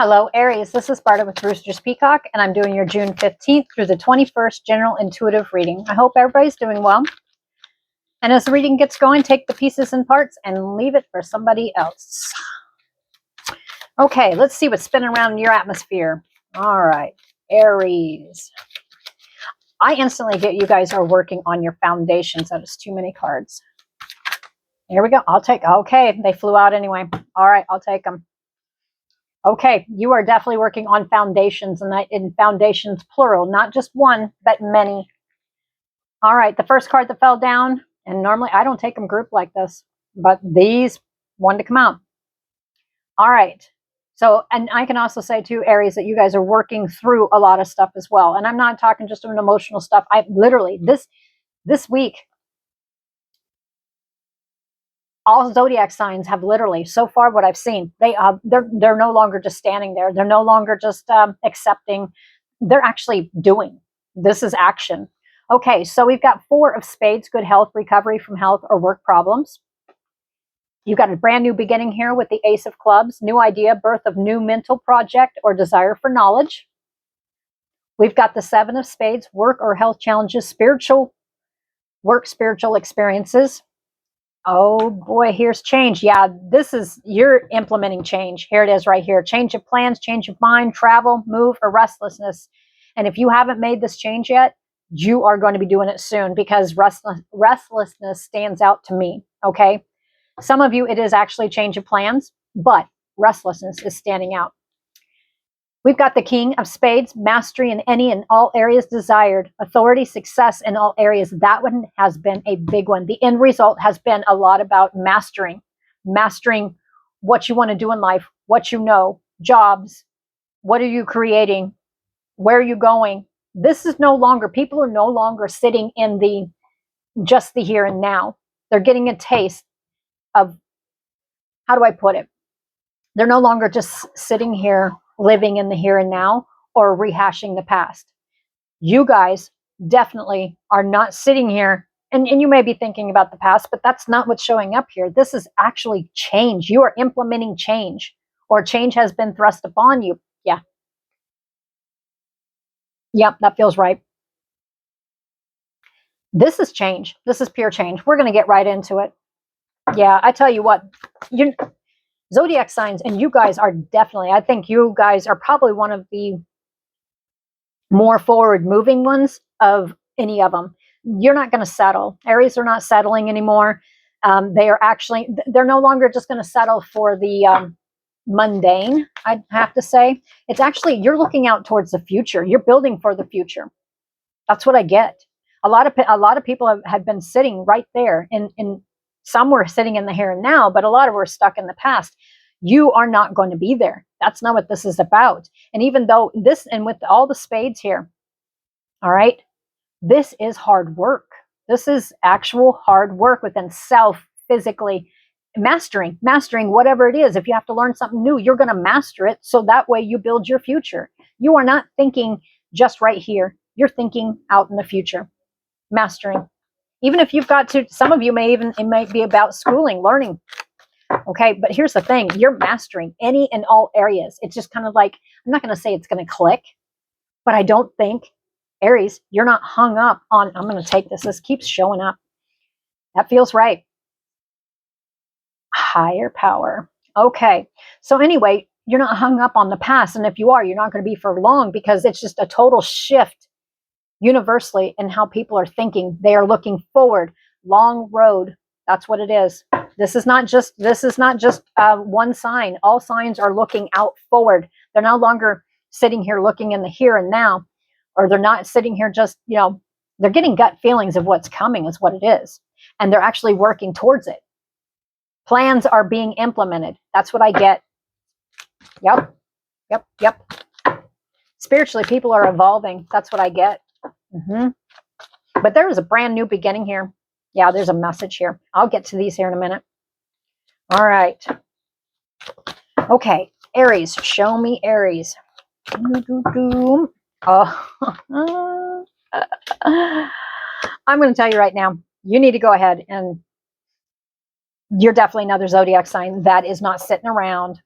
Hello, Aries. This is Sparta with Roosters Peacock, and I'm doing your June 15th through the 21st general intuitive reading. I hope everybody's doing well. And as the reading gets going, take the pieces and parts and leave it for somebody else. Okay, let's see what's spinning around in your atmosphere. All right, Aries. I instantly get you guys are working on your foundations. That is too many cards. Here we go. I'll take, okay, they flew out anyway. All right, I'll take them. Okay, you are definitely working on foundations, and in foundations plural, not just one, but many. All right, the first card that fell down, and normally I don't take them grouped like this, but these wanted to come out. All right, so, and I can also say too, Aries, that you guys are working through a lot of stuff as well. And I'm not talking just an emotional stuff. I literally, this week, all zodiac signs have literally, so far what I've seen, they're no longer just standing there. They're no longer just accepting. They're actually doing. This is action. Okay, so we've got 4 of spades, good health, recovery from health or work problems. You've got a brand new beginning here with the Ace of Clubs, new idea, birth of new mental project or desire for knowledge. We've got the 7 of spades, work or health challenges, spiritual work, spiritual experiences. Oh boy, here's change. Yeah, this is, you're implementing change. Here it is right here. Change of plans, change of mind, travel, move, or restlessness. And if you haven't made this change yet, you are going to be doing it soon, because restlessness stands out to me. Okay. Some of you, it is actually change of plans, but restlessness is standing out. We've got the King of Spades, mastery in any and all areas desired, authority, success in all areas. That one has been a big one. The end result has been a lot about mastering what you want to do in life, what you know, jobs, what are you creating, where are you going? This is no longer, people are no longer sitting in just the here and now. They're getting a taste of, how do I put it? They're no longer just sitting here living in the here and now or rehashing the past. You guys definitely are not sitting here, and you may be thinking about the past, but that's not what's showing up here. This is actually change. You are implementing change, or change has been thrust upon you. Yeah. Yep, that feels right. This is change. This is pure change. We're going to get right into it. Yeah, I tell you what, you zodiac signs, and you guys are definitely, I think you guys are probably one of the more forward moving ones of any of them. You're not going to settle. Aries are not settling anymore. They are actually, they're no longer just going to settle for the mundane, I'd have to say. It's actually, you're looking out towards the future. You're building for the future. That's what I get. A lot of people had been sitting right there, in some were sitting in the here and now, but a lot of were stuck in the past. You are not going to be there. That's not what this is about. And even though this, and with all the spades here, all right, this is hard work. This is actual hard work within self, physically mastering whatever it is. If you have to learn something new, you're going to master it, so that way you build your future. You are not thinking just right here. You're thinking out in the future, mastering. Even if you've got to, some of you it might be about schooling, learning. Okay, but here's the thing, you're mastering any and all areas. It's just kind of like, I'm not going to say it's going to click, but I don't think, Aries, you're not hung up on, I'm going to take this. This keeps showing up. That feels right. Higher power. Okay, so anyway, you're not hung up on the past. And if you are, you're not going to be for long, because it's just a total shift universally in how people are thinking. They are looking forward. Long road. That's what it is. This is not just one sign. All signs are looking out forward. They're no longer sitting here looking in the here and now, or they're not sitting here just, they're getting gut feelings of what's coming is what it is. And they're actually working towards it. Plans are being implemented. That's what I get. Yep. Spiritually, people are evolving. That's what I get. But there is a brand new beginning here. Yeah, there's a message here. I'll get to these here in a minute. All right. Okay, Aries, show me Aries. Oh, I'm going to tell you right now, you need to go ahead, and you're definitely another zodiac sign that is not sitting around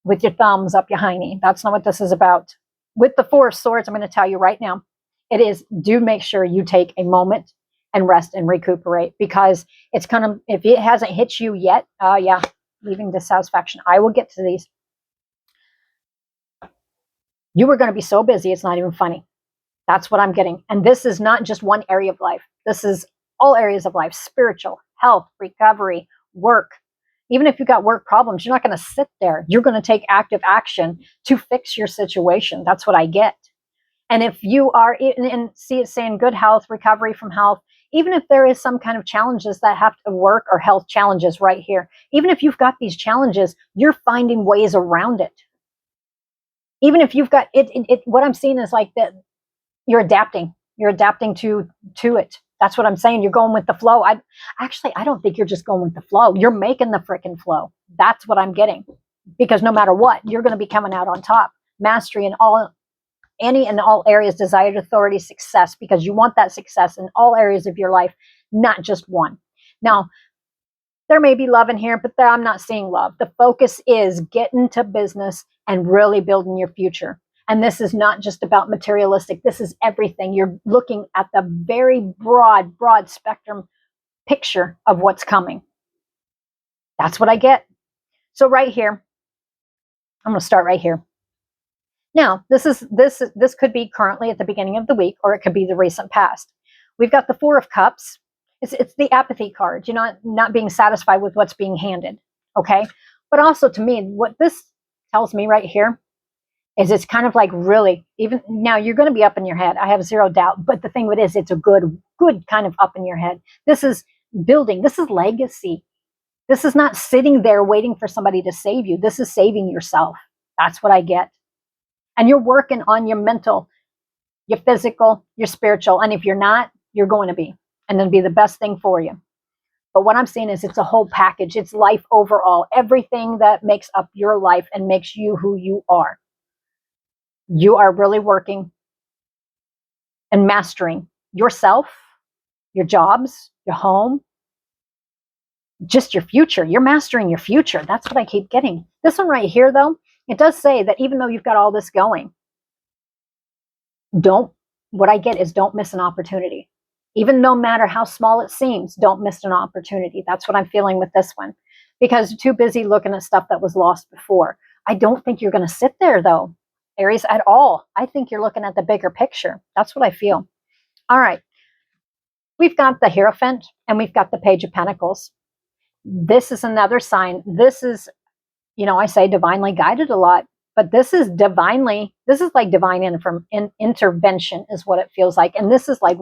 with your thumbs up your hiney. That's not what this is about. With the Four of Swords, I'm going to tell you right now, it is, do make sure you take a moment and rest and recuperate, because it's kind of, if it hasn't hit you yet, yeah, leaving dissatisfaction. I will get to these. You were going to be so busy, it's not even funny. That's what I'm getting. And this is not just one area of life. This is all areas of life: spiritual, health, recovery, work. Even if you've got work problems, you're not going to sit there. You're going to take active action to fix your situation. That's what I get. And if you are, and see it saying good health, recovery from health, even if there is some kind of challenges that have to work, or health challenges right here, even if you've got these challenges, you're finding ways around it. Even if you've got it, what I'm seeing is like that you're adapting. You're adapting to it. That's what I'm saying. You're going with the flow. I don't think you're just going with the flow. You're making the freaking flow. That's what I'm getting. Because no matter what, you're going to be coming out on top. Mastery in any and all areas, desired authority, success, because you want that success in all areas of your life, not just one. Now, there may be love in here, but I'm not seeing love. The focus is getting to business and really building your future. And this is not just about materialistic. This is everything. You're looking at the very broad spectrum picture of what's coming. That's what I get. So right here, I'm going to start right here. Now, this could be currently at the beginning of the week, or it could be the recent past. We've got the Four of Cups. It's the apathy card. You're not being satisfied with what's being handed. Okay. But also, to me, what this tells me right here is it's kind of like, really, even now you're going to be up in your head. I have zero doubt. But the thing with it is, it's a good kind of up in your head. This is building. This is legacy. This is not sitting there waiting for somebody to save you. This is saving yourself. That's what I get. And you're working on your mental, your physical, your spiritual. And if you're not, you're going to be. And it'll be the best thing for you. But what I'm seeing is, it's a whole package. It's life overall. Everything that makes up your life and makes you who you are. You are really working and mastering yourself, your jobs, your home, just your future. You're mastering your future. That's what I keep getting. This one right here, though, it does say that even though you've got all this going, what I get is, don't miss an opportunity. Even no matter how small it seems, don't miss an opportunity. That's what I'm feeling with this one. Because you're too busy looking at stuff that was lost before. I don't think you're going to sit there, though, Aries, at all. I think you're looking at the bigger picture. That's what I feel. All right. We've got the Hierophant and we've got the Page of Pentacles. This is another sign. This is, I say divinely guided a lot, but this is like divine intervention is what it feels like. And this is like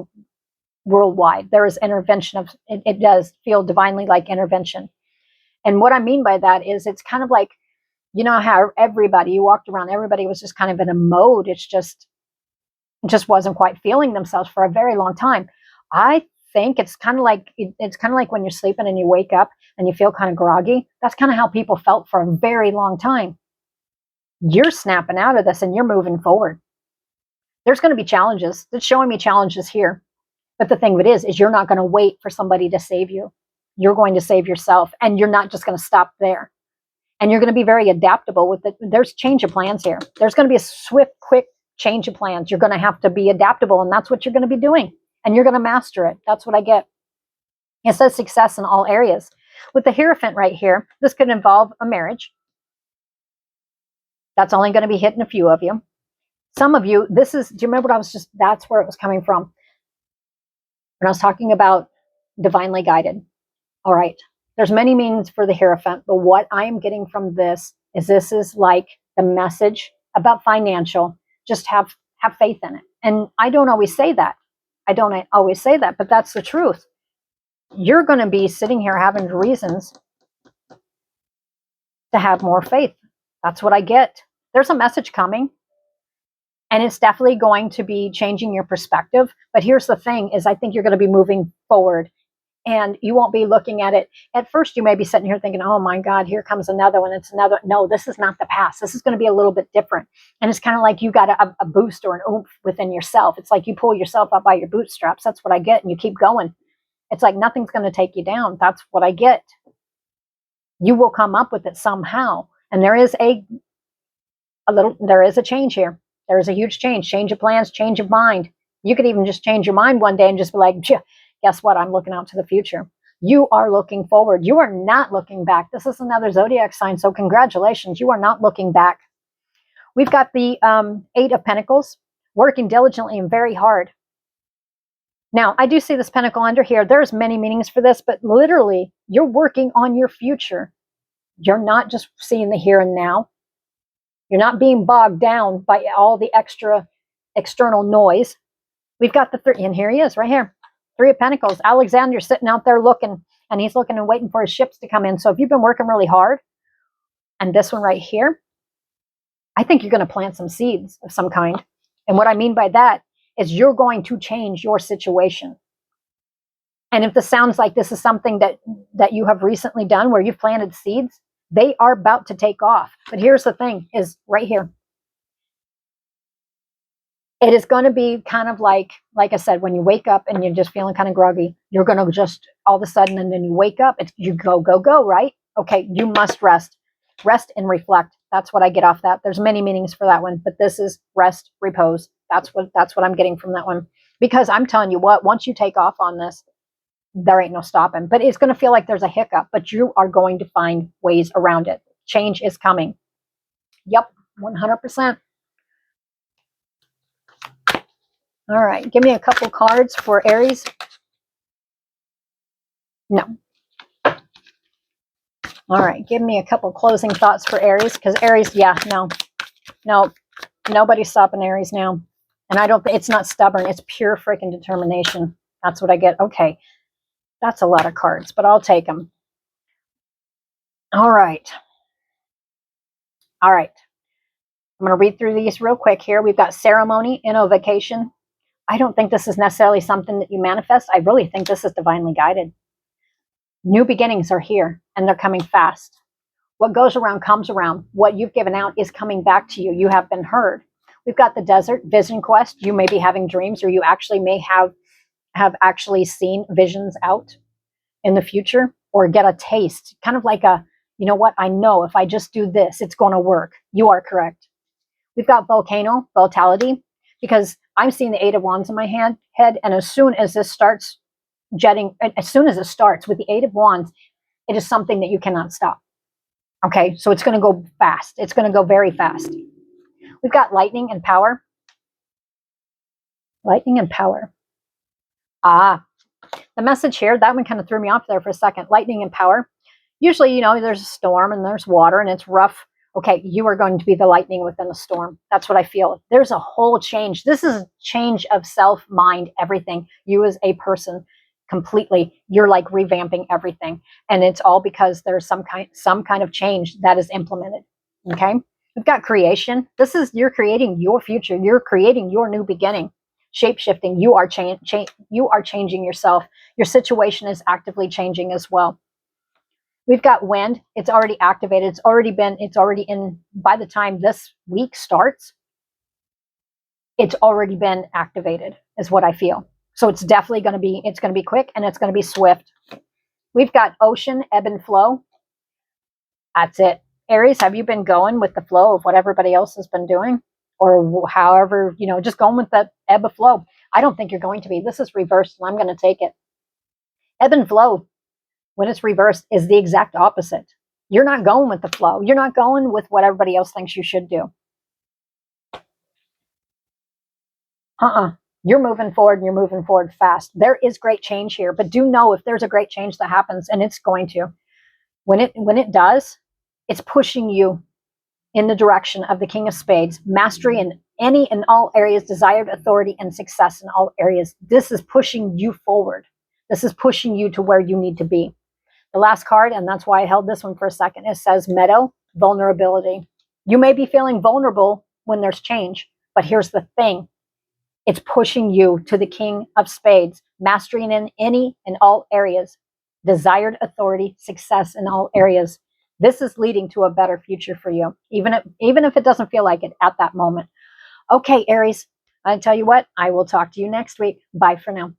worldwide. There is intervention it does feel divinely like intervention. And what I mean by that is, it's kind of like, how you walked around, everybody was just kind of in a mode. It just wasn't quite feeling themselves for a very long time. I think it's kind of like when you're sleeping and you wake up and you feel kind of groggy. That's kind of how people felt for a very long time. You're snapping out of this and you're moving forward. There's going to be challenges. It's showing me challenges here. But the thing of it is you're not going to wait for somebody to save you. You're going to save yourself, and you're not just going to stop there. And you're going to be very adaptable with it. There's change of plans here. There's going to be a swift, quick change of plans. You're going to have to be adaptable, and that's what you're going to be doing. And you're going to master it. That's what I get. It says success in all areas. With the Hierophant right here, this could involve a marriage. That's only going to be hitting a few of you. Some of you, do you remember that's where it was coming from. When I was talking about divinely guided. All right. There's many meanings for the Hierophant, but what I am getting from this is like the message about financial. Just have faith in it. And I don't always say that. But that's the truth. You're going to be sitting here having reasons to have more faith. That's what I get. There's a message coming. And it's definitely going to be changing your perspective. But here's the thing is, I think you're going to be moving forward. And you won't be looking at it. At first, you may be sitting here thinking, oh my God, here comes another one. It's another. No, this is not the past. This is going to be a little bit different. And it's kind of like you got a boost or an oomph within yourself. It's like you pull yourself up by your bootstraps. That's what I get. And you keep going. It's like nothing's going to take you down. That's what I get. You will come up with it somehow. And there is there is a change here. There is a huge change of plans, change of mind. You could even just change your mind one day and just be like, guess what? I'm looking out to the future. You are looking forward. You are not looking back. This is another zodiac sign. So congratulations. You are not looking back. We've got the 8 of Pentacles, working diligently and very hard. Now, I do see this pentacle under here. There's many meanings for this, but literally, you're working on your future. You're not just seeing the here and now. You're not being bogged down by all the extra external noise. We've got the 3, and here he is, right here. 3 of Pentacles. Alexander's sitting out there looking, and he's looking and waiting for his ships to come in. So if you've been working really hard, and this one right here, I think you're going to plant some seeds of some kind. And what I mean by that is you're going to change your situation. And if this sounds like this is something that you have recently done where you've planted seeds, they are about to take off. But here's the thing, is right here. It is going to be kind of like I said, when you wake up and you're just feeling kind of groggy, you're going to just all of a sudden, and then you wake up, you go, right? Okay, you must rest. Rest and reflect. That's what I get off that. There's many meanings for that one, but this is rest, repose. That's what I'm getting from that one. Because I'm telling you what, once you take off on this, there ain't no stopping. But it's going to feel like there's a hiccup, but you are going to find ways around it. Change is coming. Yep, 100%. All right, give me a couple cards for Aries. No. All right, give me a couple closing thoughts for Aries, because Aries, yeah, no, nobody's stopping Aries now. And I don't think it's not stubborn, it's pure freaking determination. That's what I get. Okay, that's a lot of cards, but I'll take them. All right. I'm going to read through these real quick here. We've got ceremony, innovation. I don't think this is necessarily something that you manifest. I really think this is divinely guided. New beginnings are here, and they're coming fast. What goes around comes around. What you've given out is coming back to you. You have been heard. We've got the desert, vision quest. You may be having dreams, or you actually may have actually seen visions out in the future, or get a taste, kind of like a, you know what, I know if I just do this, it's going to work. You are correct. We've got volcano, vitality, because I'm seeing the 8 of Wands in my head, and as soon as this starts jetting, as soon as it starts with the 8 of Wands, it is something that you cannot stop. Okay, so it's going to go fast. It's going to go very fast. We've got lightning and power. Lightning and power. The message here, that one kind of threw me off there for a second. Lightning and power. Usually, you know, there's a storm and there's water and it's rough. Okay, you are going to be the lightning within the storm. That's what I feel. There's a whole change. This is a change of self, mind, everything. You as a person, completely, you're like revamping everything. And it's all because there's some kind of change that is implemented. Okay? We've got creation. This is, you're creating your future. You're creating your new beginning. Shape-shifting. You are changing yourself. Your situation is actively changing as well. We've got wind. It's already activated. It's already in, by the time this week starts, it's already been activated, is what I feel. So it's definitely going to be, it's going to be quick and it's going to be swift. We've got ocean, ebb and flow. That's it. Aries, have you been going with the flow of what everybody else has been doing? Or however, you know, just going with the ebb and flow. I don't think you're going to be. This is reversed and I'm going to take it. Ebb and flow, when it's reversed, is the exact opposite. You're not going with the flow. You're not going with what everybody else thinks you should do. You're moving forward and you're moving forward fast. There is great change here, but do know if there's a great change that happens, and it's going to, when it does, it's pushing you in the direction of the King of Spades, mastery in any and all areas, desired authority and success in all areas. This is pushing you forward. This is pushing you to where you need to be. The last card, and that's why I held this one for a second, it says meadow, vulnerability. You may be feeling vulnerable when there's change, but here's the thing. It's pushing you to the King of Spades, mastery in any and all areas, desired authority, success in all areas. This is leading to a better future for you, even if it doesn't feel like it at that moment. Okay, Aries, I tell you what, I will talk to you next week. Bye for now.